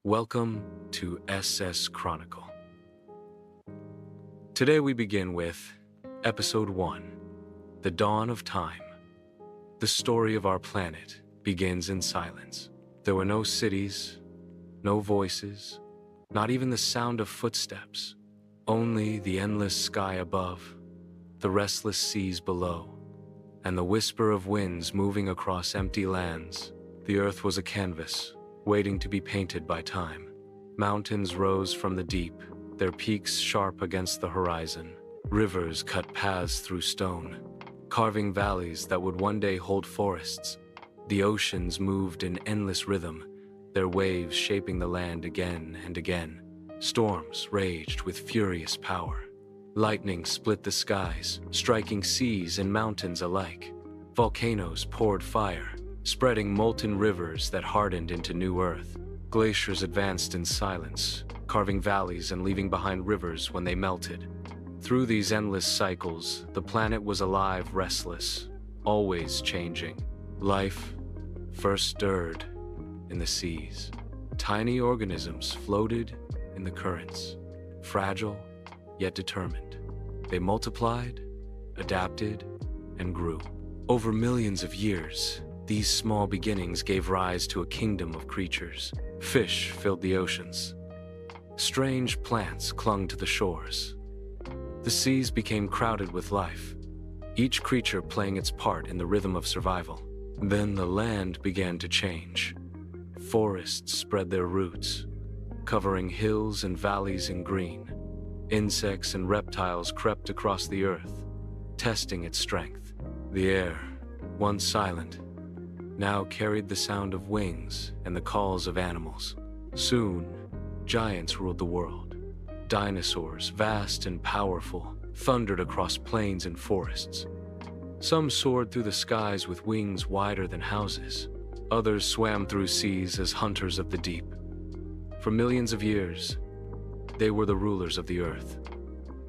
Welcome to SS Chronicle. Today we begin with Episode 1, The Dawn of Time. The story of our planet begins in silence. There were no cities, no voices, not even the sound of footsteps, only the endless sky above, the restless seas below, and the whisper of winds moving across empty lands. The earth was a canvas, waiting to be painted by time. Mountains rose from the deep, their peaks sharp against the horizon. Rivers cut paths through stone, carving valleys that would one day hold forests. The oceans moved in endless rhythm, their waves shaping the land again and again. Storms raged with furious power. Lightning split the skies, striking seas and mountains alike. Volcanoes poured fire, spreading molten rivers that hardened into new earth. Glaciers advanced in silence, carving valleys and leaving behind rivers when they melted. Through these endless cycles, the planet was alive, restless, always changing. Life first stirred in the seas. Tiny organisms floated in the currents, fragile yet determined. They multiplied, adapted, and grew. Over millions of years, these small beginnings gave rise to a kingdom of creatures. Fish filled the oceans. Strange plants clung to the shores. The seas became crowded with life, each creature playing its part in the rhythm of survival. Then the land began to change. Forests spread their roots, covering hills and valleys in green. Insects and reptiles crept across the earth, testing its strength. The air, once silent, now carried the sound of wings and the calls of animals. Soon, giants ruled the world. Dinosaurs, vast and powerful, thundered across plains and forests. Some soared through the skies with wings wider than houses. Others swam through seas as hunters of the deep. For millions of years, they were the rulers of the earth.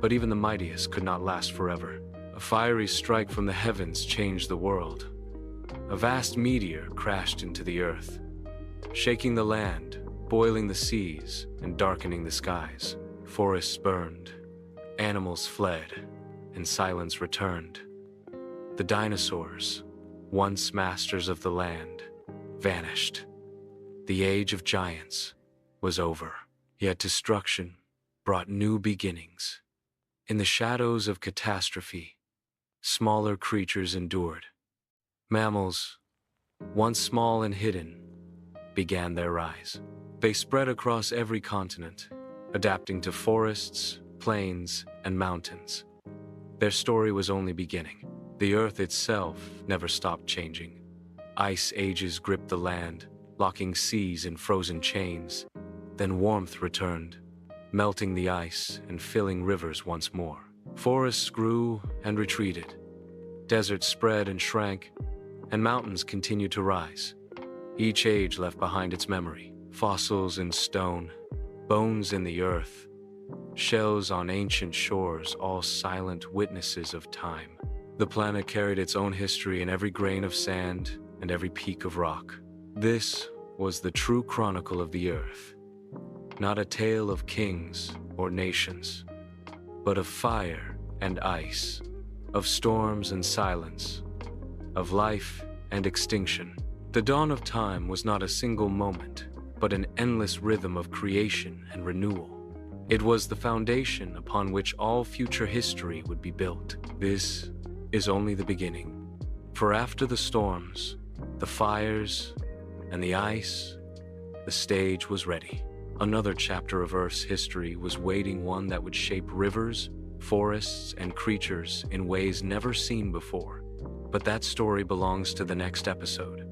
But even the mightiest could not last forever. A fiery strike from the heavens changed the world. A vast meteor crashed into the earth, shaking the land, boiling the seas, and darkening the skies. Forests burned, animals fled, and silence returned. The dinosaurs, once masters of the land, vanished. The age of giants was over. Yet destruction brought new beginnings. In the shadows of catastrophe, smaller creatures endured. Mammals, once small and hidden, began their rise. They spread across every continent, adapting to forests, plains, and mountains. Their story was only beginning. The earth itself never stopped changing. Ice ages gripped the land, locking seas in frozen chains. Then warmth returned, melting the ice and filling rivers once more. Forests grew and retreated. Deserts spread and shrank, and mountains continued to rise. Each age left behind its memory. Fossils in stone, bones in the earth, shells on ancient shores, all silent witnesses of time. The planet carried its own history in every grain of sand and every peak of rock. This was the true chronicle of the earth. Not a tale of kings or nations, but of fire and ice, of storms and silence, of life and extinction. The dawn of time was not a single moment, but an endless rhythm of creation and renewal. It was the foundation upon which all future history would be built. This is only the beginning. For after the storms, the fires, and the ice, the stage was ready. Another chapter of Earth's history was waiting, one that would shape rivers, forests, and creatures in ways never seen before. But that story belongs to the next episode.